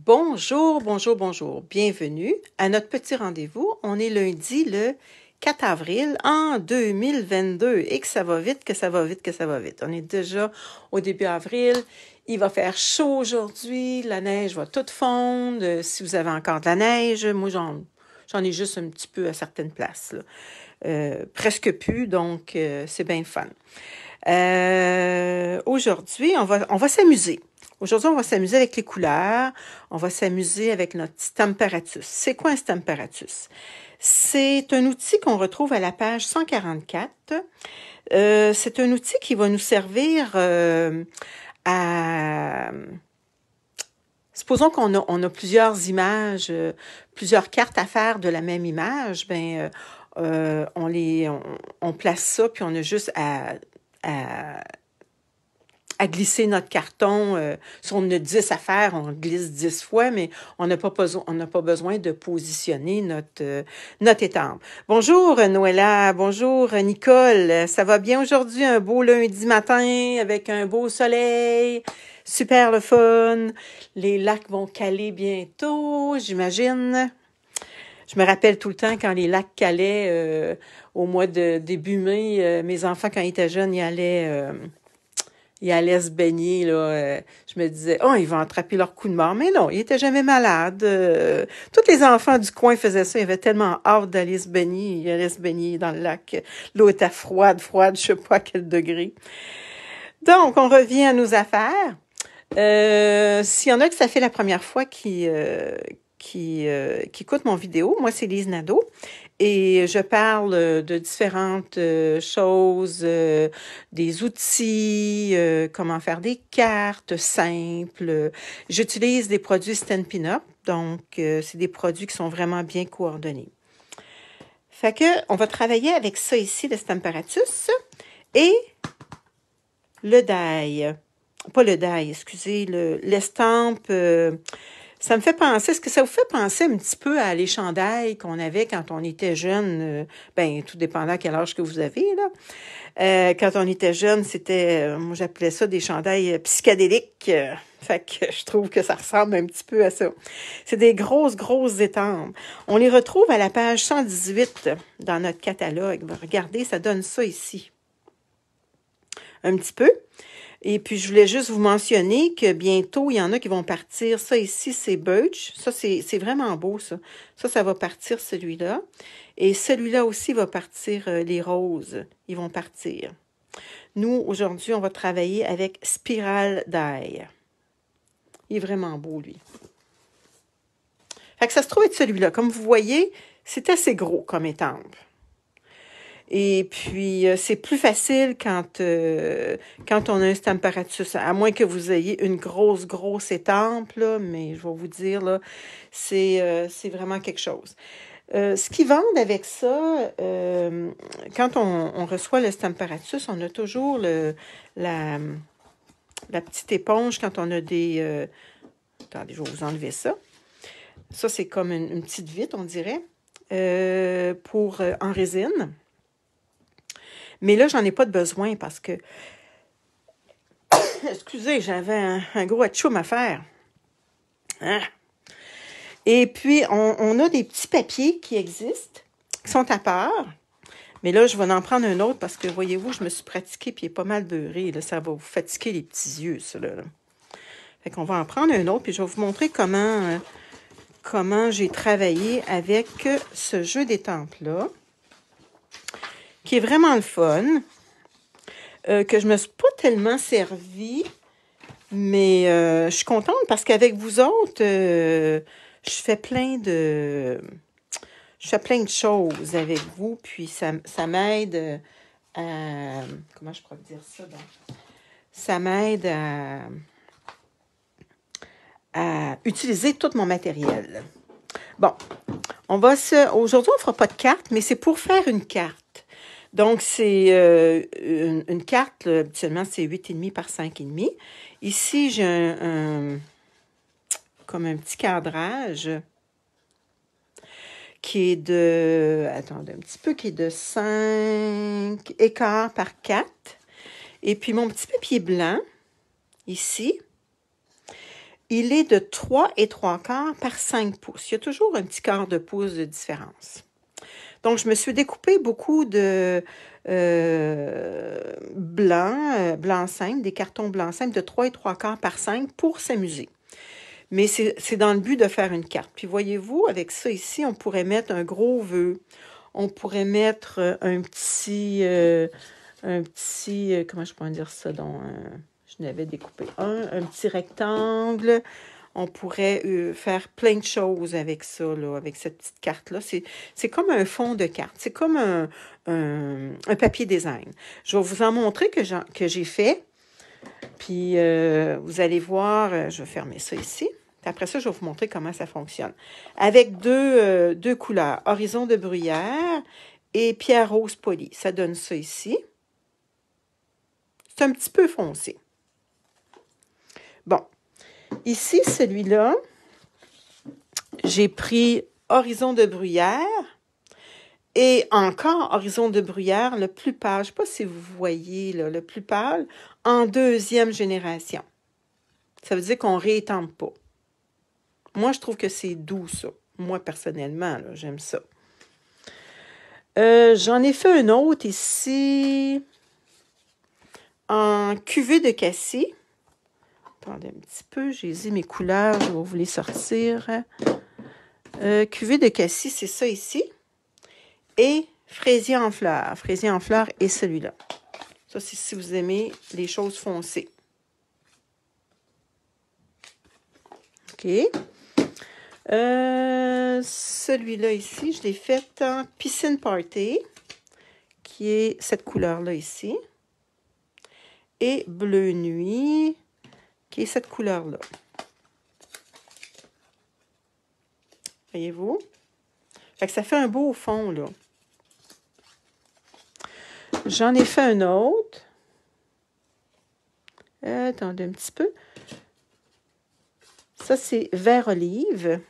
Bonjour, bonjour, bonjour. Bienvenue à notre petit rendez-vous. On est lundi le 4 avril en 2022 et que ça va vite, que ça va vite, que ça va vite. On est déjà au début avril. Il va faire chaud aujourd'hui. La neige va toute fondre. Si vous avez encore de la neige, moi j'en ai juste un petit peu à certaines places, là. Presque plus, donc c'est bien fun. Aujourd'hui, on va s'amuser. Aujourd'hui, on va s'amuser avec les couleurs. On va s'amuser avec notre Stamparatus. C'est quoi un Stamparatus? C'est un outil qu'on retrouve à la page 144. C'est un outil qui va nous servir à... Supposons qu'on a plusieurs images, plusieurs cartes à faire de la même image, on place ça, puis on a juste à glisser notre carton. Si on a 10 à faire, on glisse 10 fois, mais on n'a pas besoin de positionner notre étampe. Bonjour Noëlla, bonjour Nicole, ça va bien aujourd'hui? Un beau lundi matin avec un beau soleil, super le fun. Les lacs vont caler bientôt, j'imagine. Je me rappelle tout le temps quand les lacs calaient au mois de début mai, mes enfants, quand ils étaient jeunes, ils allaient se baigner, là. Je me disais, oh, ils vont attraper leur coup de mort. Mais non, ils étaient jamais malades. Tous les enfants du coin faisaient ça. Ils avaient tellement hâte d'aller se baigner. Ils allaient se baigner dans le lac. L'eau était froide, je sais pas à quel degré. Donc, on revient à nos affaires. S'il y en a que ça fait la première fois qui écoutent mon vidéo, moi, c'est Lise Nadeau. Et je parle de différentes choses, des outils, comment faire des cartes simples. J'utilise des produits Stampin' Up, donc c'est des produits qui sont vraiment bien coordonnés. Fait que on va travailler avec ça ici, le Stamparatus, et le die. Pas le die, excusez, l'estampe... ça me fait penser, est-ce que ça vous fait penser un petit peu à les chandails qu'on avait quand on était jeune? Tout dépendant à quel âge que vous avez, là. Quand on était jeune, c'était, moi j'appelais ça des chandails psychédéliques. Fait que je trouve que ça ressemble un petit peu à ça. C'est des grosses étampes. On les retrouve à la page 118 dans notre catalogue. Regardez, ça donne ça ici. Un petit peu. Et puis, je voulais juste vous mentionner que bientôt, il y en a qui vont partir. Ça ici, c'est Birch. Ça, c'est vraiment beau, ça. Ça va partir, celui-là. Et celui-là aussi va partir, les roses. Ils vont partir. Nous, aujourd'hui, on va travailler avec Spiral Die. Il est vraiment beau, lui. Fait que ça se trouve être celui-là. Comme vous voyez, c'est assez gros comme étampe. Et puis, c'est plus facile quand on a un Stamparatus, à moins que vous ayez une grosse étampe, là, mais je vais vous dire, là, c'est vraiment quelque chose. Ce qu'ils vendent avec ça, quand on reçoit le Stamparatus, on a toujours la petite éponge quand on a des... attendez, je vais vous enlever ça. Ça, c'est comme une petite vitre, on dirait, en résine. Mais là, j'en ai pas de besoin parce que... Excusez, j'avais un gros atchoum à faire. Hein? Et puis, on a des petits papiers qui existent, qui sont à part. Mais là, je vais en prendre un autre parce que, voyez-vous, je me suis pratiquée puis il est pas mal beurré. Là, ça va vous fatiguer les petits yeux, ça, là. Fait qu'on va en prendre un autre puis je vais vous montrer comment j'ai travaillé avec ce jeu d'étampes-là, qui est vraiment le fun. Que je me suis pas tellement servi, mais je suis contente parce qu'avec vous autres, je fais plein de choses avec vous, puis ça m'aide à... Comment je pourrais dire ça? Donc? Ça m'aide à utiliser tout mon matériel. Bon, aujourd'hui, on ne fera pas de carte, mais c'est pour faire une carte. Donc, c'est une carte, là, habituellement, c'est 8,5 par 5,5. Ici, j'ai comme un petit cadrage qui est attendez un petit peu, qui est de 5 écarts par 4. Et puis, mon petit papier blanc, ici. il est de 3,75 par 5 pouces. Il y a toujours un petit quart de pouce de différence. Donc, je me suis découpé beaucoup de blanc simple, des cartons blancs simples de 3,75 par 5 pour s'amuser. Mais c'est dans le but de faire une carte. Puis voyez-vous, avec ça ici, on pourrait mettre un gros vœu. On pourrait mettre un petit, comment je pourrais dire ça? Donc, je n'avais découpé un petit rectangle. On pourrait faire plein de choses avec ça, là, avec cette petite carte-là. C'est comme un fond de carte. C'est comme un papier design. Je vais vous en montrer que j'ai fait. Puis, vous allez voir, je vais fermer ça ici. Après ça, je vais vous montrer comment ça fonctionne. Avec deux couleurs, horizon de bruyère et pierre rose polie. Ça donne ça ici. C'est un petit peu foncé. Bon. Ici, celui-là, j'ai pris horizon de bruyère et encore horizon de bruyère, le plus pâle. Je ne sais pas si vous voyez, là, le plus pâle, en deuxième génération. Ça veut dire qu'on ne réétampe pas. Moi, je trouve que c'est doux, ça. Moi, personnellement, j'aime ça. J'en ai fait un autre ici en cuvée de cassis. Attendez un petit peu, j'ai dit mes couleurs, je vais vous les sortir. Cuvée de cassis, c'est ça ici. Et fraisier en fleurs. Fraisier en fleurs et celui-là. Ça, c'est si vous aimez les choses foncées. OK. Celui-là ici, je l'ai fait en piscine party, qui est cette couleur-là ici. Et bleu nuit, qui est cette couleur-là. Voyez-vous? Fait que ça fait un beau fond, là. J'en ai fait un autre. Attendez un petit peu. Ça, c'est vert olive.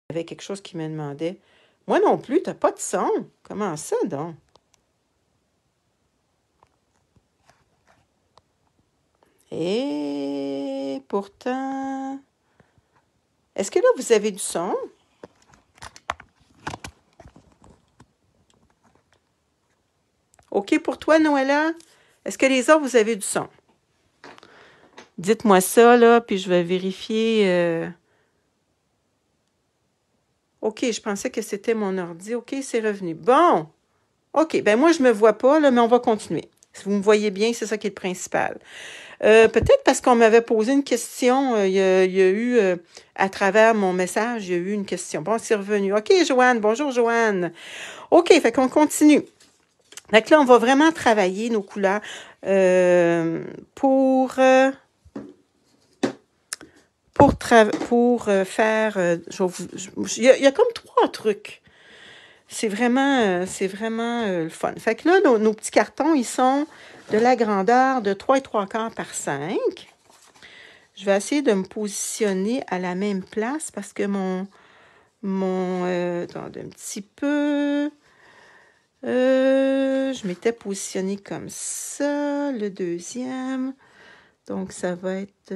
Il y avait quelque chose qui me demandait. Moi non plus, t'as pas de son. Comment ça, donc? Et pourtant... Est-ce que là, vous avez du son? OK pour toi, Noëlla? Est-ce que les autres, vous avez du son? Dites-moi ça, là, puis je vais vérifier. OK, je pensais que c'était mon ordi. OK, c'est revenu. Bon. OK, ben moi, je me vois pas, là, mais on va continuer. Si vous me voyez bien, c'est ça qui est le principal. Peut-être parce qu'on m'avait posé une question, il y a eu, à travers mon message, il y a eu une question. Bon, c'est revenu. OK, Joanne, bonjour Joanne. OK, fait qu'on continue. Fait que là, on va vraiment travailler nos couleurs pour faire... il y a comme 3 trucs. C'est vraiment le fun. Fait que là, nos petits cartons, ils sont de la grandeur de 3 3/4 par 5. Je vais essayer de me positionner à la même place parce que attendez un petit peu. Je m'étais positionnée comme ça, le deuxième. Donc, ça va être...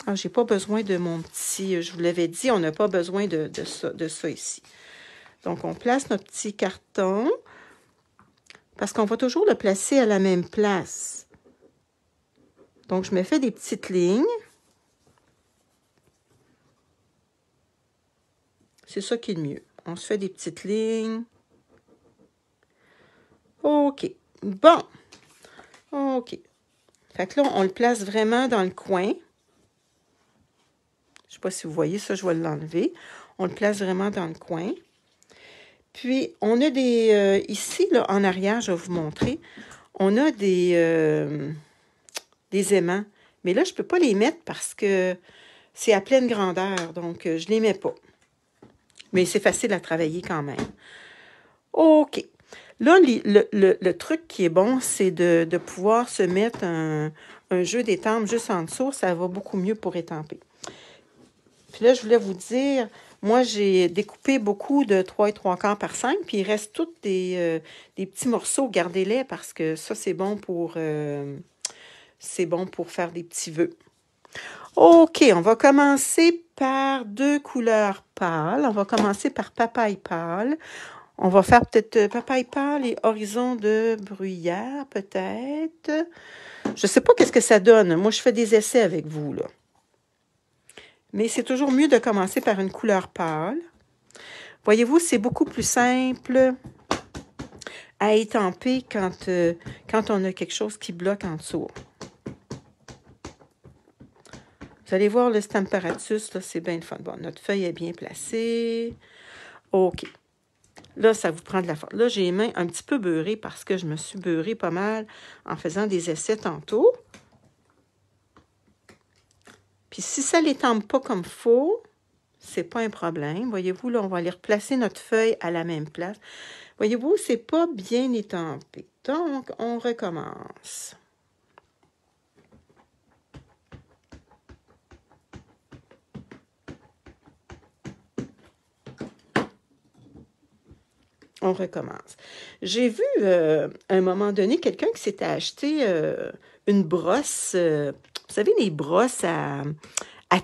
Ah, j'ai pas besoin de mon petit... Je vous l'avais dit, on n'a pas besoin de ça ici. Donc, on place notre petit carton parce qu'on va toujours le placer à la même place. Donc, je me fais des petites lignes. C'est ça qui est le mieux. On se fait des petites lignes. OK. Bon. OK. Fait que là, on le place vraiment dans le coin. Je ne sais pas si vous voyez ça, je vais l'enlever. On le place vraiment dans le coin. Puis, on a des... ici, là, en arrière, je vais vous montrer. On a des aimants. Mais là, je ne peux pas les mettre parce que c'est à pleine grandeur. Donc, je ne les mets pas. Mais c'est facile à travailler quand même. OK. Là, le truc qui est bon, c'est de pouvoir se mettre un jeu d'étampe juste en dessous. Ça va beaucoup mieux pour étamper. Puis là, je voulais vous dire, moi, j'ai découpé beaucoup de 3 3/4 par 5, puis il reste tous des petits morceaux. Gardez-les parce que ça, c'est bon pour faire des petits vœux. OK, on va commencer par 2 couleurs pâles. On va commencer par papaye pâle. On va faire peut-être papaye pâle et horizon de bruyère, peut-être. Je ne sais pas qu'est-ce que ça donne. Moi, je fais des essais avec vous, là. Mais c'est toujours mieux de commencer par une couleur pâle. Voyez-vous, c'est beaucoup plus simple à étamper quand on a quelque chose qui bloque en dessous. Vous allez voir le Stamparatus, là, c'est bien le fun. Bon, notre feuille est bien placée. OK. Là, ça vous prend de la force. Là, j'ai les mains un petit peu beurrées parce que je me suis beurrée pas mal en faisant des essais tantôt. Puis si ça ne l'étampe pas comme il faut, c'est pas un problème. Voyez-vous, là, on va aller replacer notre feuille à la même place. Voyez-vous, c'est pas bien étampé. Donc, on recommence. On recommence. J'ai vu, à un moment donné, quelqu'un qui s'était acheté une brosse, vous savez, les brosses à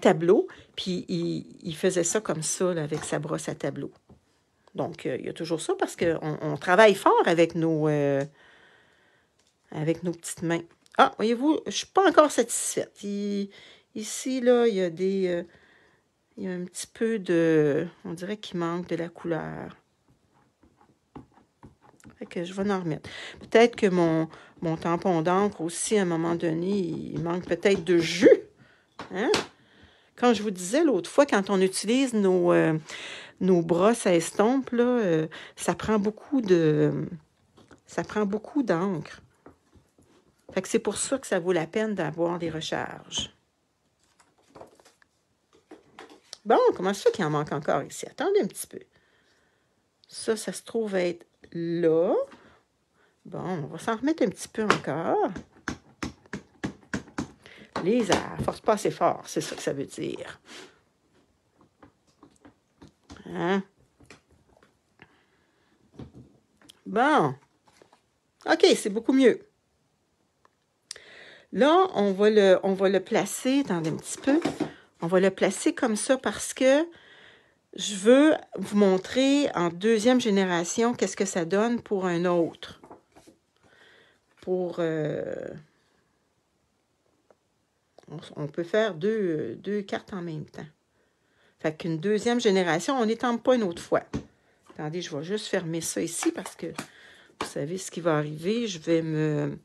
tableau, puis il faisait ça comme ça, là, avec sa brosse à tableau. Donc, il y a toujours ça parce qu'on travaille fort avec nos petites mains. Ah, voyez-vous, je ne suis pas encore satisfaite. Ici, là, il y a il y a un petit peu de... On dirait qu'il manque de la couleur. Fait que je vais en remettre. Peut-être que mon tampon d'encre aussi, à un moment donné, il manque peut-être de jus. Hein? Quand je vous disais l'autre fois, quand on utilise nos brosses à estompe, là, ça prend beaucoup d'encre. Fait que c'est pour ça que ça vaut la peine d'avoir des recharges. Bon, comment ça qu'il en manque encore ici? Attendez un petit peu. Ça se trouve être là. Bon, on va s'en remettre un petit peu encore. Les airs, force pas assez fort, c'est ça que ça veut dire. Hein? Bon. OK, c'est beaucoup mieux. Là, on va le placer, attendez un petit peu. On va le placer comme ça parce que je veux vous montrer en deuxième génération qu'est-ce que ça donne pour un autre. On peut faire deux cartes en même temps. Fait qu'une deuxième génération, on n'étampe pas une autre fois. Attendez, je vais juste fermer ça ici parce que vous savez ce qui va arriver, je vais me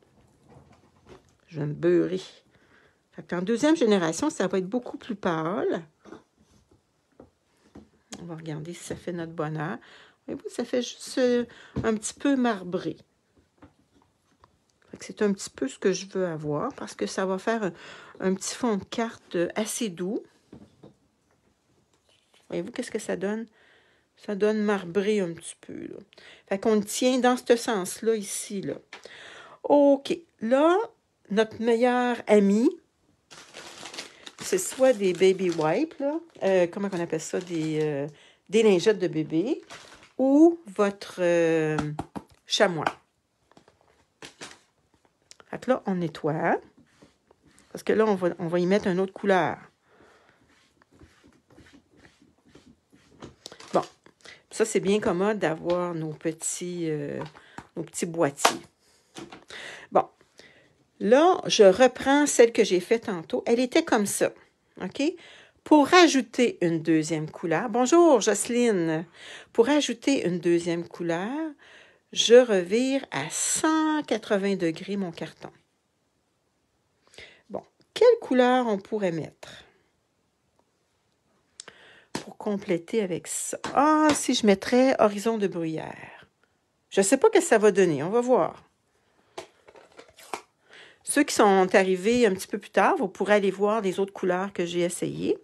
beurrer. En deuxième génération, ça va être beaucoup plus pâle. On va regarder si ça fait notre bonheur. Et bon, ça fait juste un petit peu marbré. C'est un petit peu ce que je veux avoir parce que ça va faire un petit fond de carte assez doux. Voyez-vous qu'est-ce que ça donne? Ça donne marbré un petit peu. Là. Fait qu'on tient dans ce sens-là ici. Là. OK. Là, notre meilleur ami, c'est soit des baby wipes, là, comment on appelle ça? Des lingettes de bébé, ou votre chamois. Fait que là, on nettoie. Parce que là, on va y mettre une autre couleur. Bon. Ça, c'est bien commode d'avoir nos petits boîtiers. Bon. Là, je reprends celle que j'ai faite tantôt. Elle était comme ça. OK? Pour ajouter une deuxième couleur, bonjour Jocelyne, pour ajouter une deuxième couleur, je revire à 180 degrés mon carton. Bon, quelle couleur on pourrait mettre pour compléter avec ça? Ah, si je mettrais horizon de bruyère. Je ne sais pas ce que ça va donner, on va voir. Ceux qui sont arrivés un petit peu plus tard, vous pourrez aller voir les autres couleurs que j'ai essayées.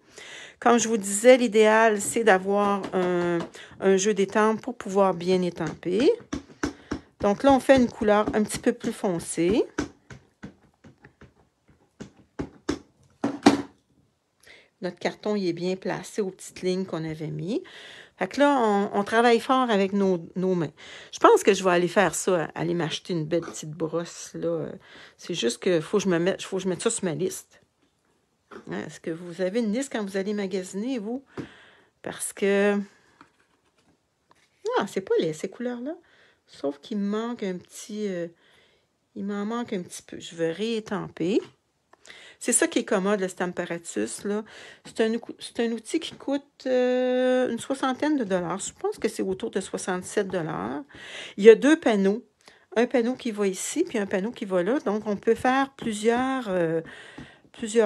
Comme je vous disais, l'idéal, c'est d'avoir un jeu d'étampe pour pouvoir bien étamper. Donc là, on fait une couleur un petit peu plus foncée. Notre carton, il est bien placé aux petites lignes qu'on avait mis. Fait que là, on travaille fort avec nos mains. Je pense que je vais aller faire ça, aller m'acheter une belle petite brosse, là. C'est juste qu'il faut que je mette ça sur ma liste. Hein, est-ce que vous avez une liste quand vous allez magasiner, vous? Parce que... Ah, c'est pas laid, ces couleurs-là. Sauf qu'il me manque un petit... il m'en manque un petit peu. Je vais réétamper. C'est ça qui est commode, le Stamparatus, là. C'est un outil qui coûte une soixantaine de dollars. Je pense que c'est autour de 67 dollars. Il y a deux panneaux. Un panneau qui va ici, puis un panneau qui va là. Donc, on peut faire plusieurs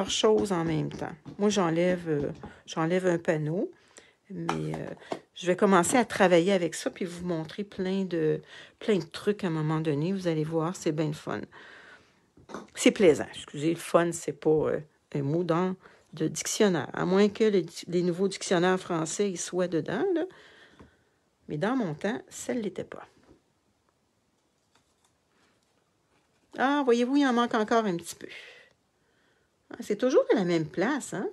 choses en même temps. Moi, j'enlève un panneau, mais je vais commencer à travailler avec ça, puis vous montrer plein de trucs à un moment donné. Vous allez voir, c'est bien le fun. C'est plaisant. Excusez, le fun, c'est pas un mot de dictionnaire. À moins que les nouveaux dictionnaires français ils soient dedans, là. Mais dans mon temps, ça ne l'était pas. Ah, voyez-vous, il en manque encore un petit peu. Ah, c'est toujours à la même place, hein?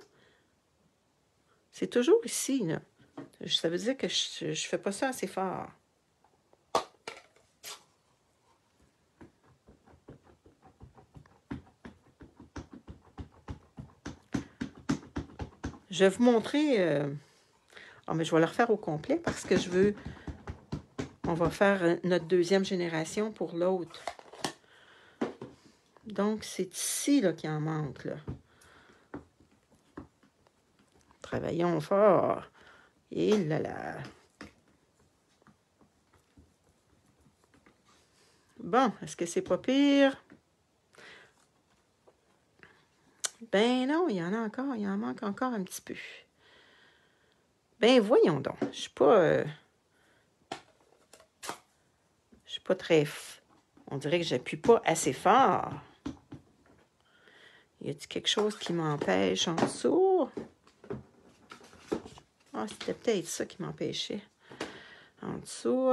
C'est toujours ici, là. Ça veut dire que je ne fais pas ça assez fort. Je vais vous montrer... mais je vais le refaire au complet parce que je veux... On va faire notre deuxième génération pour l'autre. Donc, c'est ici là qu'il en manque, là. Travaillons fort. Et là là. Bon, est-ce que c'est pas pire? Ben non, il y en a encore. Il en manque encore un petit peu. Ben voyons donc. Je suis pas très... On dirait que j'appuie pas assez fort. Y a-t-il quelque chose qui m'empêche en dessous? Ah, c'était peut-être ça qui m'empêchait. En dessous.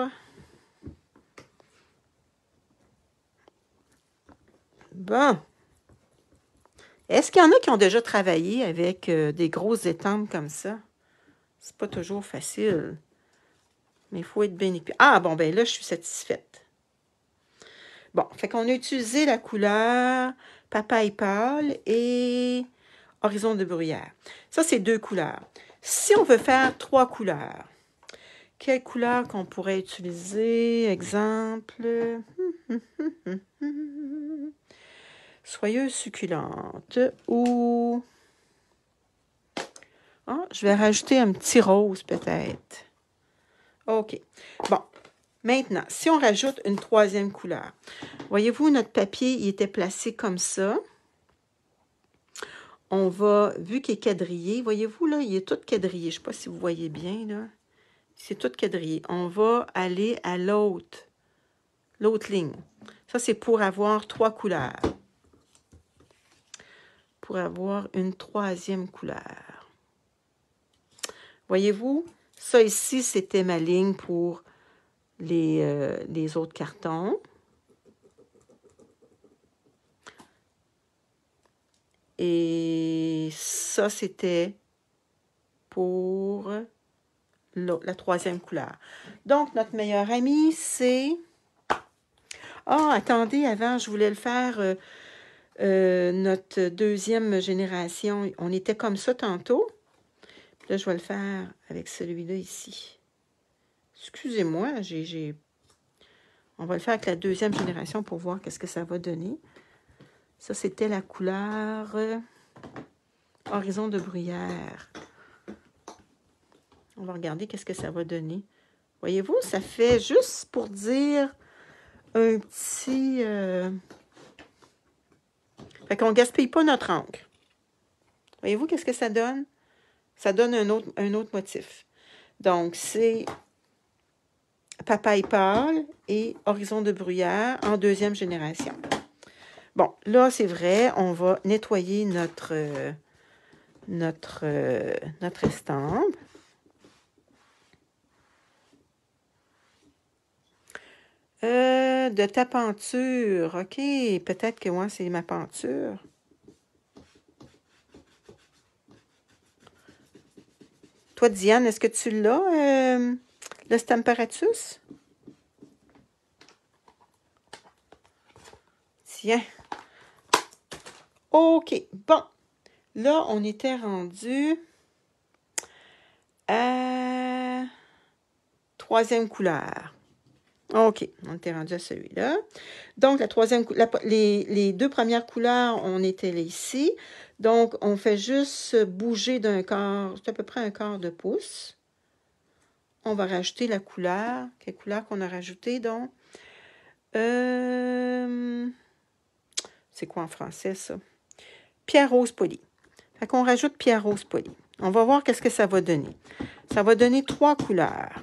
Bon. Est-ce qu'il y en a qui ont déjà travaillé avec des grosses étampes comme ça? C'est pas toujours facile. Mais il faut être bien équipé. Ah, bon, ben là, je suis satisfaite. Bon, fait qu'on a utilisé la couleur papaye pâle et horizon de bruyère. Ça, c'est deux couleurs. Si on veut faire trois couleurs, quelle couleur qu'on pourrait utiliser? Exemple... Soyeuse succulente ou... Ah, je vais rajouter un petit rose peut-être. OK. Bon. Maintenant, si on rajoute une troisième couleur, voyez-vous, notre papier, il était placé comme ça. On va, vu qu'il est quadrillé, voyez-vous, là, il est tout quadrillé. Je ne sais pas si vous voyez bien, là. C'est tout quadrillé. On va aller à l'autre ligne. Ça, c'est pour avoir 3 couleurs. Pour avoir une troisième couleur. Voyez-vous, ça ici, c'était ma ligne pour les autres cartons. Et ça, c'était pour la troisième couleur. Donc, notre meilleur ami, c'est... Ah, attendez, avant, je voulais le faire, notre deuxième génération. On était comme ça tantôt. Là, je vais le faire avec celui-là ici. Excusez-moi, on va le faire avec la deuxième génération pour voir qu'est-ce que ça va donner. Ça, c'était la couleur Horizon de bruyère. On va regarder qu'est-ce que ça va donner. Voyez-vous, ça fait juste pour dire un petit... Fait qu'on ne gaspille pas notre encre. Voyez-vous qu'est-ce que ça donne? Ça donne un autre motif. Donc, c'est Papaye pâle et Horizon de bruyère en deuxième génération. Bon, là, c'est vrai, on va nettoyer notre estampe. De ta peinture. OK, peut-être que moi, c'est ma peinture. Toi, Diane, est-ce que tu l'as, le Stamparatus? Tiens. OK, bon. Là, on était rendu à troisième couleur. OK, on était rendu à celui-là. Donc, la troisième, les deux premières couleurs, on était là ici. Donc, on fait juste bouger d'un quart, c'est à peu près un quart de pouce. On va rajouter la couleur. Quelle couleur qu'on a rajoutée, donc? C'est quoi en français, ça? Pierre rose poli. Fait qu'on rajoute pierre rose poli. On va voir qu'est-ce que ça va donner. Ça va donner 3 couleurs.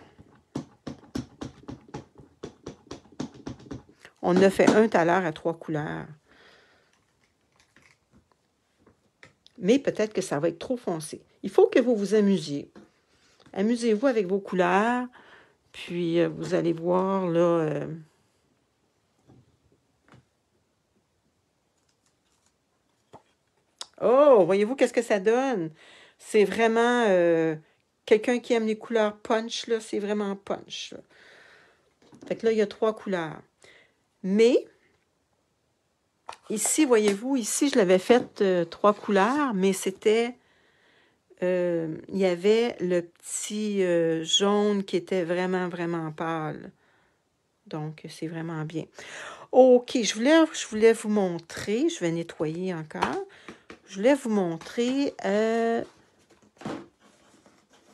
On a fait un tout à l'heure à 3 couleurs. Mais peut-être que ça va être trop foncé. Il faut que vous vous amusiez. Amusez-vous avec vos couleurs. Puis, vous allez voir, là... Oh, voyez-vous qu'est-ce que ça donne? C'est vraiment... quelqu'un qui aime les couleurs punch, là, c'est vraiment punch. Là. Fait que là, il y a 3 couleurs. Mais... Ici, voyez-vous, ici, je l'avais fait 3 couleurs, mais c'était... il y avait le petit jaune qui était vraiment, vraiment pâle. Donc, c'est vraiment bien. OK, je voulais vous montrer, je vais nettoyer encore. Je voulais vous montrer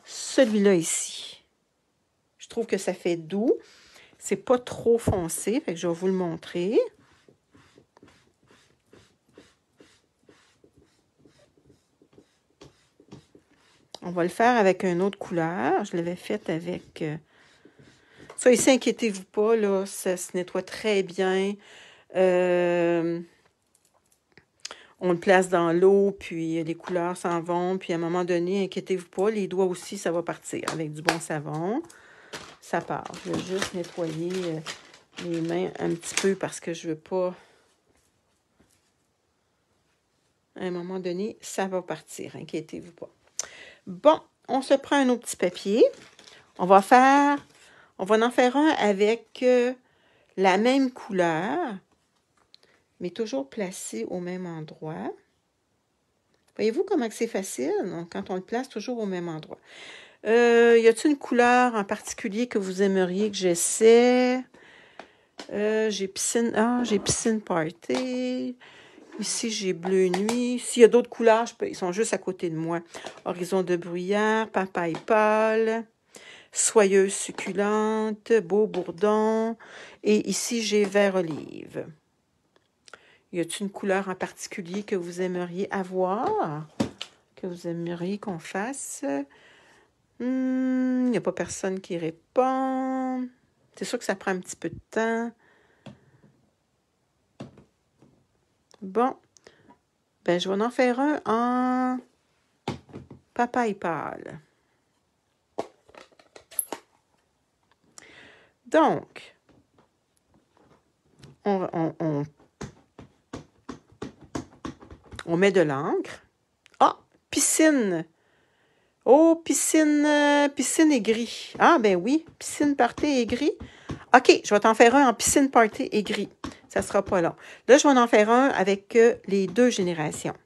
celui-là ici. Je trouve que ça fait doux. C'est pas trop foncé, fait que je vais vous le montrer. On va le faire avec une autre couleur. Je l'avais fait avec... Ça ici, inquiétez-vous pas, là, ça se nettoie très bien. On le place dans l'eau, puis les couleurs s'en vont. Puis à un moment donné, inquiétez-vous pas, les doigts aussi, ça va partir. Avec du bon savon, ça part. Je vais juste nettoyer les mains un petit peu parce que je veux pas... À un moment donné, ça va partir. Inquiétez-vous pas. Bon, on se prend un autre petit papier. On va en faire un avec la même couleur, mais toujours placé au même endroit. Voyez-vous comment c'est facile? Donc, quand on le place toujours au même endroit. Y a-t-il une couleur en particulier que vous aimeriez que j'essaie? J'ai piscine party. Ici, j'ai bleu nuit. S'il y a d'autres couleurs, ils sont juste à côté de moi. Horizon de bruyère, papaye pâle. soyeuse succulente, beau bourdon. Et ici, j'ai vert olive. Y a-t-il une couleur en particulier que vous aimeriez avoir? Que vous aimeriez qu'on fasse? Il n'y a pas personne qui répond. C'est sûr que ça prend un petit peu de temps. Bon. Ben, je vais en faire un en papaye pâle. Donc, on met de l'encre. Ah, piscine. Oh, piscine aigrie. Ah, ben oui, piscine party aigrie. OK, je vais t'en faire un en piscine party aigrie. Ça ne sera pas long. Là, je vais en faire un avec les 2 générations.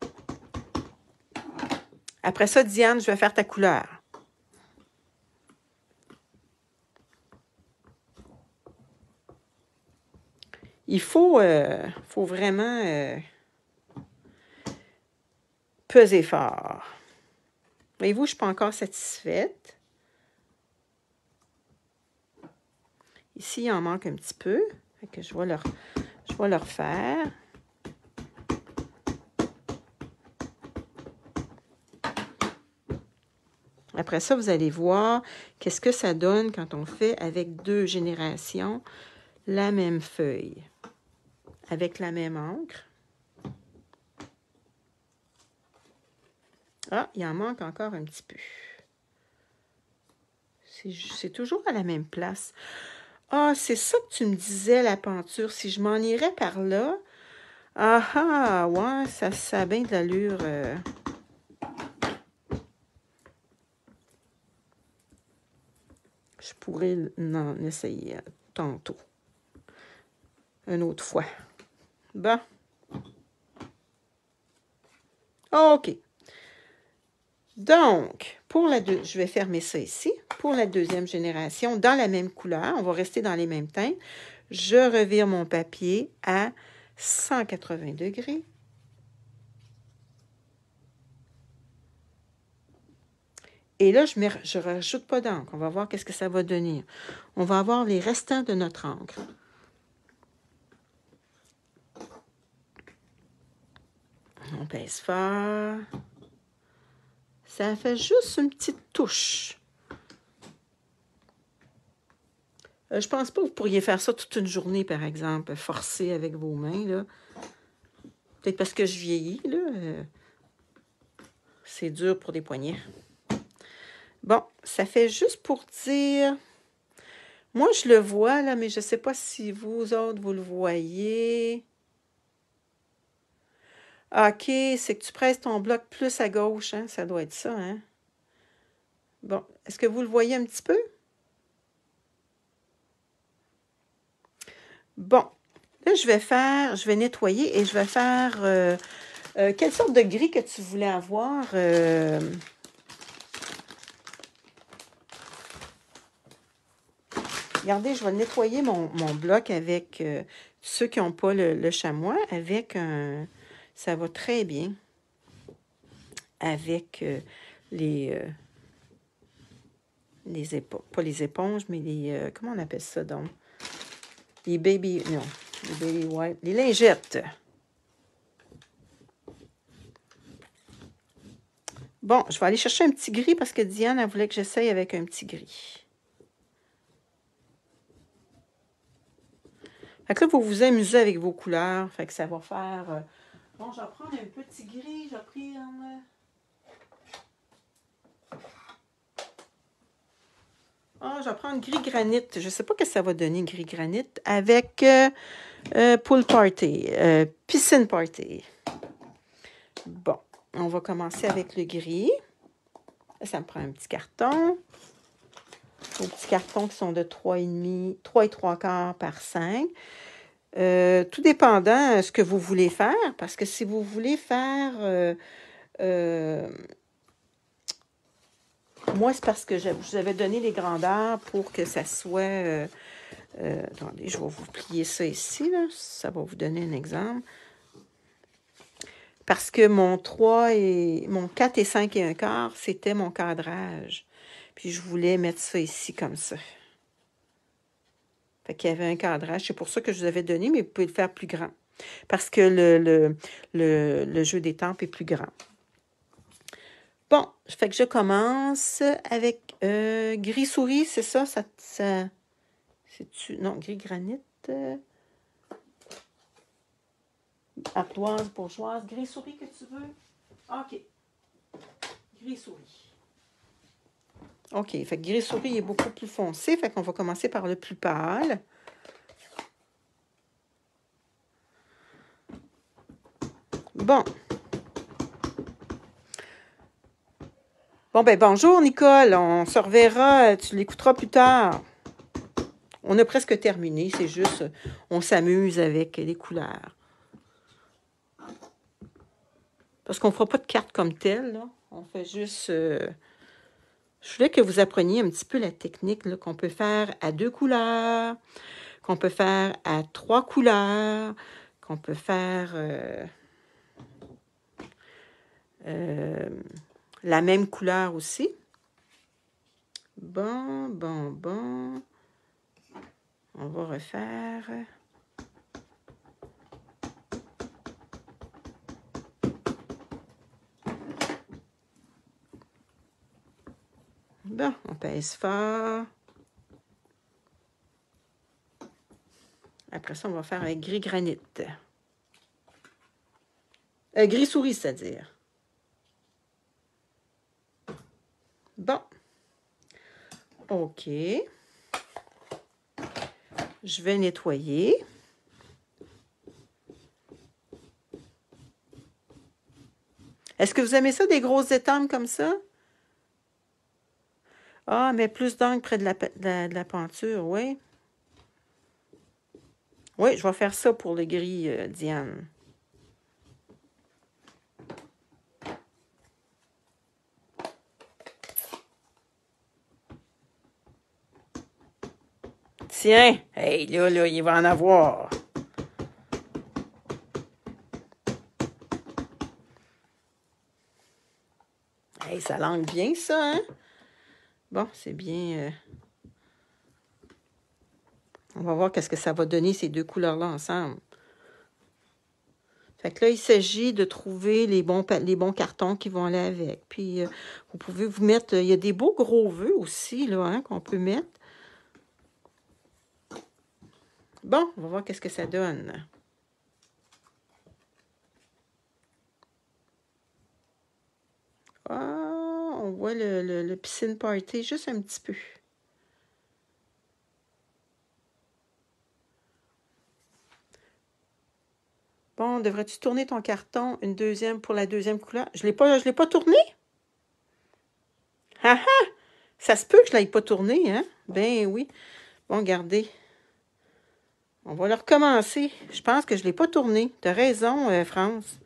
Après ça, Diane, je vais faire ta couleur. Il faut vraiment peser fort. Voyez-vous, je ne suis pas encore satisfaite. Ici, il en manque un petit peu. Fait que je vais le refaire. Après ça, vous allez voir qu'est-ce que ça donne quand on fait avec 2 générations la même feuille, avec la même encre. Ah, il en manque encore un petit peu. C'est toujours à la même place. Ah, c'est ça que tu me disais, la peinture. Si je m'en irais par là, ah, ouais, ça a bien de l'allure. Je pourrais en essayer tantôt. Une autre fois. Bon. OK. Donc, je vais fermer ça ici. Pour la 2e génération, dans la même couleur, on va rester dans les mêmes teintes. Je revire mon papier à 180 degrés. Et là, je ne rajoute pas d'encre. On va voir qu'est-ce que ça va donner. On va avoir les restants de notre encre. On pèse fort. Ça fait juste une petite touche. Je pense pas que vous pourriez faire ça toute une journée, par exemple, forcer avec vos mains, là. Peut-être parce que je vieillis, là. C'est dur pour des poignets. Bon, ça fait juste pour dire... Moi, je le vois, là, mais je ne sais pas si vous autres, vous le voyez. OK, c'est que tu presses ton bloc plus à gauche, hein? Ça doit être ça, hein? Bon, est-ce que vous le voyez un petit peu? Bon, là, je vais nettoyer et je vais faire... quelle sorte de gris que tu voulais avoir? Regardez, je vais nettoyer mon bloc avec ceux qui n'ont pas le chamois, avec un... Ça va très bien avec les éponges. Pas les éponges, mais les... comment on appelle ça donc? Les baby... Non, les baby wipes. Les lingettes. Bon, je vais aller chercher un petit gris parce que Diane, elle voulait que j'essaye avec un petit gris. Fait que là, vous vous amusez avec vos couleurs. Fait que ça va faire... Bon, je vais prendre un petit gris. Je vais prendre... Ah, je vais prendre gris granit. Je ne sais pas ce que ça va donner, gris granit, avec pool party, piscine party. Bon, on va commencer avec le gris. Ça me prend un petit carton. Des petits cartons qui sont de 3,5, 3,75 par 5. Tout dépendant de ce que vous voulez faire, parce que si vous voulez faire... moi, c'est parce que je vous avais donné les grandeurs pour que ça soit... attendez, je vais vous plier ça ici, là. Ça va vous donner un exemple. Parce que mon 4 et 5 et un quart, c'était mon cadrage. Puis je voulais mettre ça ici comme ça. Fait qu'il y avait un cadrage. C'est pour ça que je vous avais donné, mais vous pouvez le faire plus grand. Parce que le jeu des tempes est plus grand. Bon, fait que je commence avec gris souris, c'est ça? C'est-tu? Non, gris granit. Ardoise, bourgeoise. Gris souris que tu veux? OK. Gris souris. OK, fait que gris souris est beaucoup plus foncé. Fait qu'on va commencer par le plus pâle. Bon. Bon, ben bonjour, Nicole. On se reverra. Tu l'écouteras plus tard. On a presque terminé. C'est juste, on s'amuse avec les couleurs. Parce qu'on ne fera pas de carte comme telle, là. On fait juste... je voulais que vous appreniez un petit peu la technique qu'on peut faire à 2 couleurs, qu'on peut faire à 3 couleurs, qu'on peut faire la même couleur aussi. Bon. On va refaire... Bon, on pèse fort. Après ça, on va faire avec gris granit. Gris souris, c'est-à-dire. Bon. OK. Je vais nettoyer. Est-ce que vous aimez ça, des grosses étampes comme ça? Ah, mais plus d'encre près de la peinture, oui. Oui, je vais faire ça pour le gris, Diane. Tiens, hey, là, il va en avoir. Hey, ça langue bien, ça, hein? Bon, c'est bien... On va voir qu'est-ce que ça va donner, ces 2 couleurs-là, ensemble. Fait que là, il s'agit de trouver les bons cartons qui vont aller avec. Puis, vous pouvez vous mettre... Il y a des beaux gros vœux aussi, là, hein, qu'on peut mettre. Bon, on va voir qu'est-ce que ça donne. Ah, on voit le piscine party juste un petit peu. Bon, devrais-tu tourner ton carton une deuxième pour la deuxième couleur? Je l'ai pas tourné? Ah ah! Ça se peut que je ne l'aille pas tourné, hein? Ben oui. Bon, regardez. On va le recommencer. Je pense que je ne l'ai pas tourné. Tu as raison, France.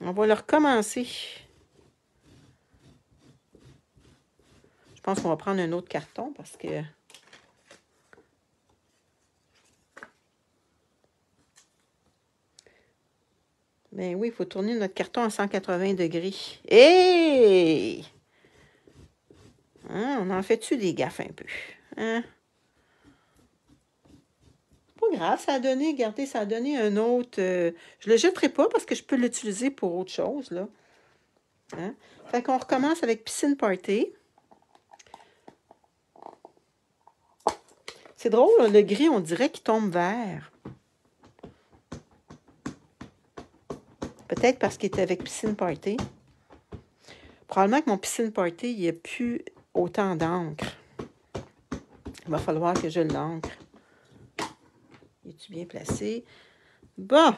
On va le recommencer. Je pense qu'on va prendre un autre carton parce que... Ben oui, il faut tourner notre carton à 180 degrés. Hey! Hein, on en fait-tu des gaffes un peu? Hein? Pas grave, ça a donné, regardez, ça a donné un autre... je le jetterai pas parce que je peux l'utiliser pour autre chose, là. Hein? Fait qu'on recommence avec Piscine Party. C'est drôle, là, le gris, on dirait qu'il tombe vert. Peut-être parce qu'il était avec Piscine Party. Probablement que mon Piscine Party, il n'y a plus autant d'encre. Il va falloir que je l'encre. Es-tu bien placé? Bon!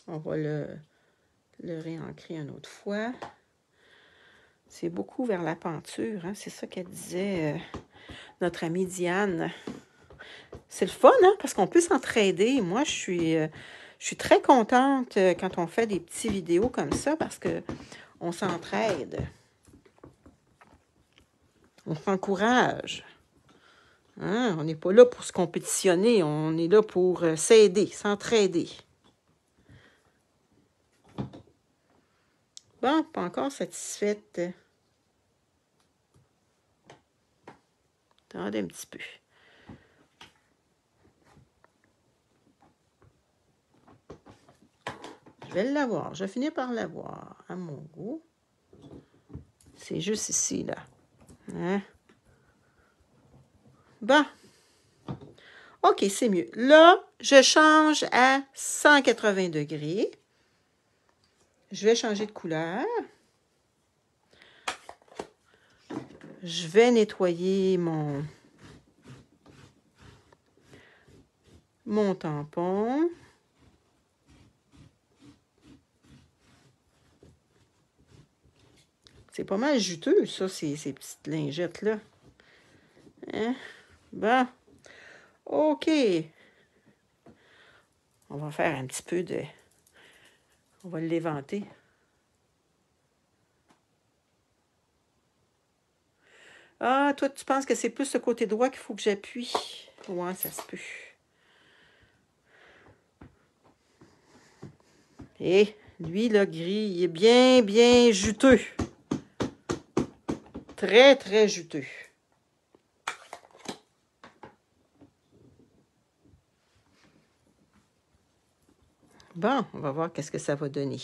On va le réancrer une autre fois. C'est beaucoup vers la peinture, hein? C'est ça qu'elle disait notre amie Diane. C'est le fun, hein? Parce qu'on peut s'entraider. Moi, je suis très contente quand on fait des petites vidéos comme ça parce qu'on s'entraide. On s'encourage. Hein? On n'est pas là pour se compétitionner, on est là pour s'aider, s'entraider. Bon, pas encore satisfaite. Attendez un petit peu. Je vais l'avoir. Je vais finir par l'avoir, à mon goût. C'est juste ici, là. Hein? Bon. OK, c'est mieux. Là, je change à 180 degrés. Je vais changer de couleur. Je vais nettoyer mon tampon. C'est pas mal juteux, ça, ces petites lingettes-là. Hein? Bon. OK. On va faire un petit peu de... On va l'éventer. Ah, toi, tu penses que c'est plus le côté droit qu'il faut que j'appuie? Ouais, ça se peut. Et lui, là, gris, il est bien, bien juteux. Très, très juteux. Bon, on va voir qu'est-ce que ça va donner.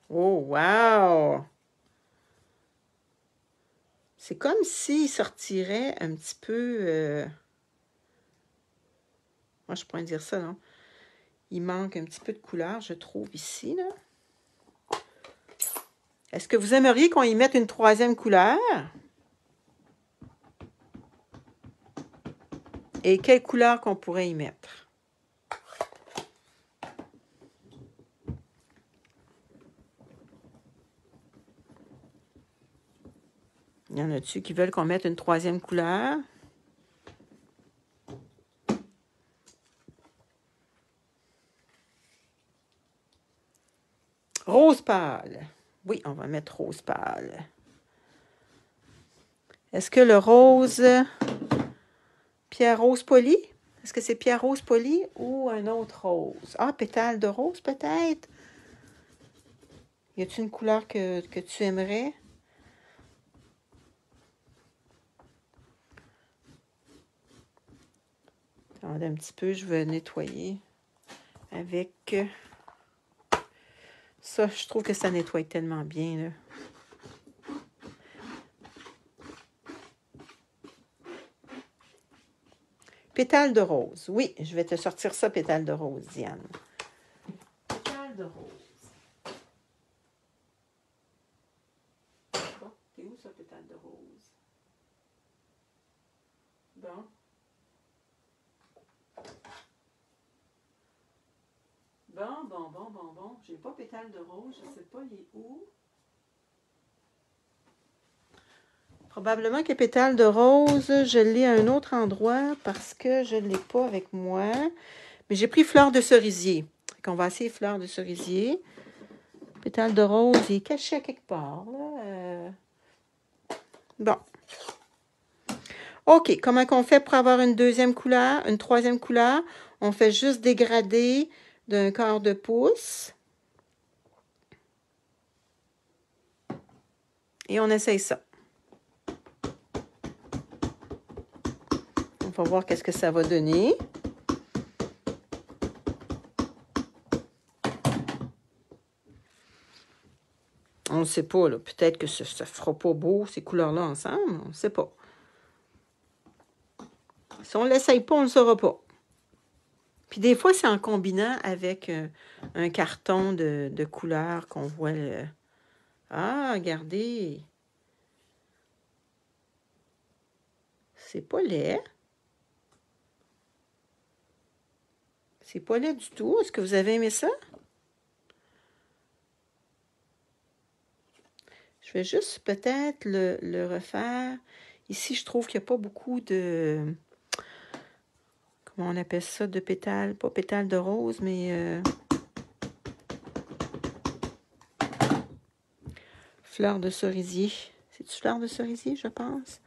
Oh, wow! C'est comme s'il sortirait un petit peu... Moi, je pourrais dire ça, non? Il manque un petit peu de couleur, je trouve, ici, là. Est-ce que vous aimeriez qu'on y mette une troisième couleur? Et quelle couleur qu'on pourrait y mettre? Il y en a-tu qui veulent qu'on mette une troisième couleur? Rose pâle. Oui, on va mettre rose pâle. Est-ce que le rose... Pierre rose poli? Est-ce que c'est pierre rose poli ou un autre rose? Ah, pétale de rose peut-être? Y a-t-il une couleur que tu aimerais? Attendez un petit peu, je vais nettoyer avec... Ça, je trouve que ça nettoie tellement bien, là. Pétale de rose. Oui, je vais te sortir ça, pétale de rose, Diane. Pétale de rose. Bon, t'es où, ça, pétale de rose? Bon. Bon. J'ai pas pétale de rose, je sais pas, il est où? Probablement que pétale de rose, je l'ai à un autre endroit parce que je ne l'ai pas avec moi. Mais j'ai pris fleur de cerisier. Donc on va essayer fleur de cerisier. Pétale de rose, il est caché à quelque part, là. Bon. OK, comment qu'on fait pour avoir une deuxième couleur, une troisième couleur? On fait juste dégrader d'un quart de pouce. Et on essaye ça. On va voir qu'est-ce que ça va donner. On ne sait pas, là. Peut-être que ça ne fera pas beau, ces couleurs-là, ensemble. On ne sait pas. Si on ne l'essaye pas, on ne le saura pas. Puis des fois, c'est en combinant avec un carton de couleurs qu'on voit le... Ah, regardez! C'est pas laid. C'est pas laid du tout. Est-ce que vous avez aimé ça? Je vais juste peut-être le refaire. Ici, je trouve qu'il n'y a pas beaucoup de... Comment on appelle ça? De pétales. Pas pétales de rose, mais... Fleur de cerisier. C'est-tu fleur de cerisier, je pense?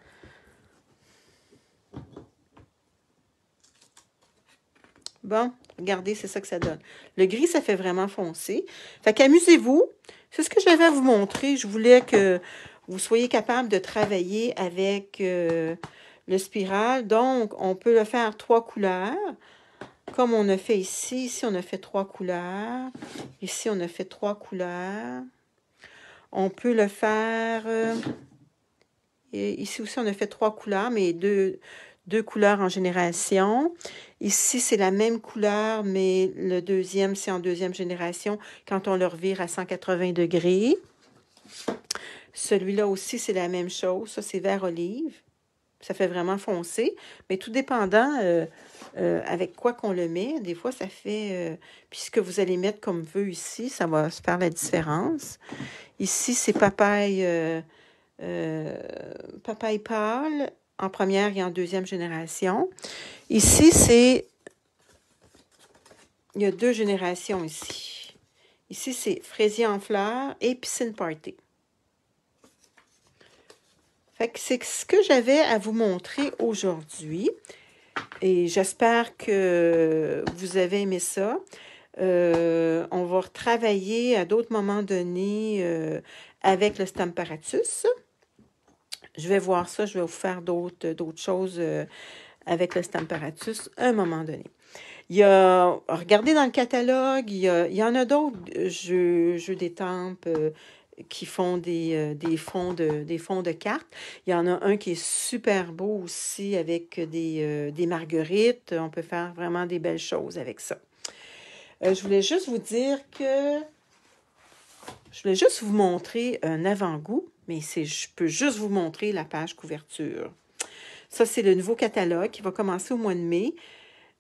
Bon, regardez, c'est ça que ça donne. Le gris, ça fait vraiment foncé. Fait qu'amusez-vous. C'est ce que j'avais à vous montrer. Je voulais que vous soyez capable de travailler avec le spiral. Donc, on peut le faire 3 couleurs, comme on a fait ici. Ici, on a fait 3 couleurs. Ici, on a fait 3 couleurs. On peut le faire... ici aussi, on a fait 3 couleurs, mais deux couleurs en génération. Ici, c'est la même couleur, mais le deuxième, c'est en deuxième génération quand on le revire à 180 degrés. Celui-là aussi, c'est la même chose. Ça, c'est vert olive. Ça fait vraiment foncé, mais tout dépendant avec quoi qu'on le met. Des fois, ça fait... puis ce que vous allez mettre comme vœu ici, ça va se faire la différence. Ici, c'est papaye pâle en première et en deuxième génération. Ici, il y a 2 générations ici. Ici, c'est fraisier en fleurs et piscine party. Fait que c'est ce que j'avais à vous montrer aujourd'hui. Et j'espère que vous avez aimé ça. On va retravailler à d'autres moments donnés avec le Stamparatus. Je vais voir ça, je vais vous faire d'autres choses avec le Stamparatus à un moment donné. Regardez dans le catalogue, il y en a d'autres jeux d'étampes qui font des fonds de cartes. Il y en a un qui est super beau aussi avec des marguerites. On peut faire vraiment des belles choses avec ça. Je voulais juste vous dire que... Je voulais juste vous montrer un avant-goût, mais je peux juste vous montrer la page couverture. Ça, c'est le nouveau catalogue qui va commencer au mois de mai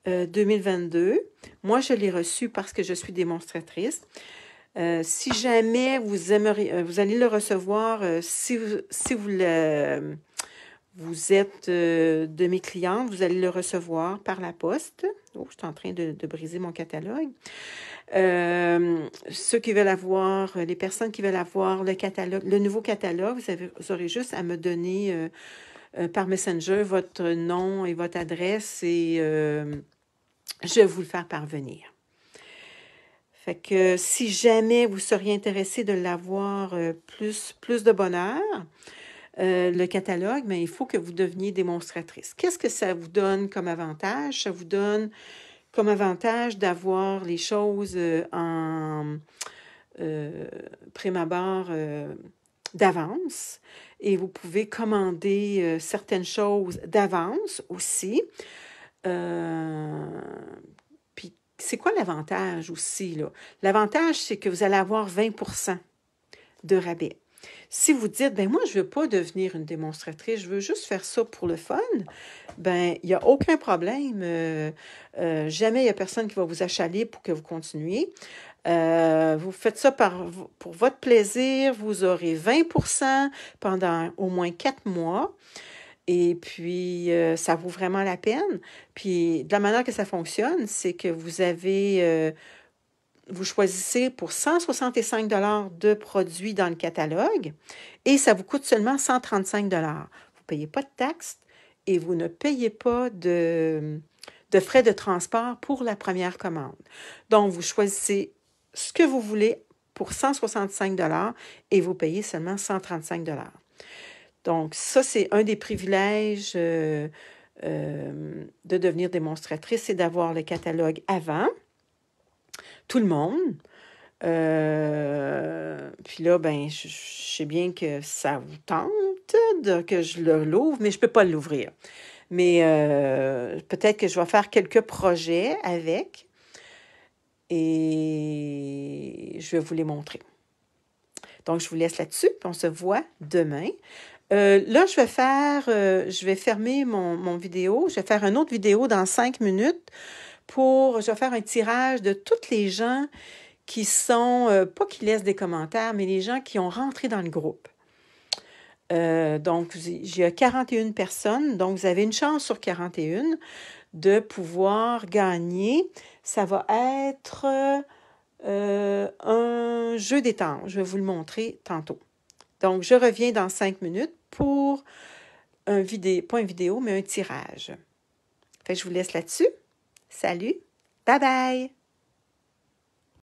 2022. Moi, je l'ai reçu parce que je suis démonstratrice. Si jamais vous aimeriez, vous allez le recevoir, si vous êtes de mes clientes, vous allez le recevoir par la poste. Oh, je suis en train de briser mon catalogue. Ceux qui veulent avoir, les personnes qui veulent avoir le catalogue, le nouveau catalogue, vous aurez juste à me donner par Messenger votre nom et votre adresse et je vais vous le faire parvenir. Fait que si jamais vous seriez intéressé de l'avoir plus de bonheur, le catalogue, mais il faut que vous deveniez démonstratrice. Qu'est-ce que ça vous donne comme avantage? Ça vous donne comme avantage d'avoir les choses en prime abord d'avance et vous pouvez commander certaines choses d'avance aussi. Puis, c'est quoi l'avantage aussi, là? L'avantage, c'est que vous allez avoir 20% de rabais. Si vous dites, ben moi, je ne veux pas devenir une démonstratrice, je veux juste faire ça pour le fun, ben il n'y a aucun problème. Jamais il n'y a personne qui va vous achaler pour que vous continuiez. Vous faites ça pour votre plaisir, vous aurez 20% pendant au moins 4 mois. Et puis, ça vaut vraiment la peine. Puis, de la manière que ça fonctionne, c'est que vous choisissez pour 165 $ de produits dans le catalogue et ça vous coûte seulement 135 $. Vous ne payez pas de taxes et vous ne payez pas de frais de transport pour la première commande. Donc, vous choisissez ce que vous voulez pour 165 $ et vous payez seulement 135 $. Donc, ça, c'est un des privilèges de devenir démonstratrice, c'est d'avoir le catalogue avant tout le monde. Puis là, ben, je sais bien que ça vous tente que je l'ouvre, mais je ne peux pas l'ouvrir. Mais peut-être que je vais faire quelques projets avec et je vais vous les montrer. Donc, je vous laisse là-dessus, puis on se voit demain. Là, je vais fermer mon vidéo. Je vais faire une autre vidéo dans 5 minutes je vais faire un tirage de toutes les gens qui sont, pas qui laissent des commentaires, mais les gens qui ont rentré dans le groupe. Donc, j'ai 41 personnes, donc vous avez une chance sur 41 de pouvoir gagner. Ça va être un jeu d'étanche. Je vais vous le montrer tantôt. Donc, je reviens dans 5 minutes pour pas une vidéo, mais un tirage. Fait que je vous laisse là-dessus. Salut, bye bye!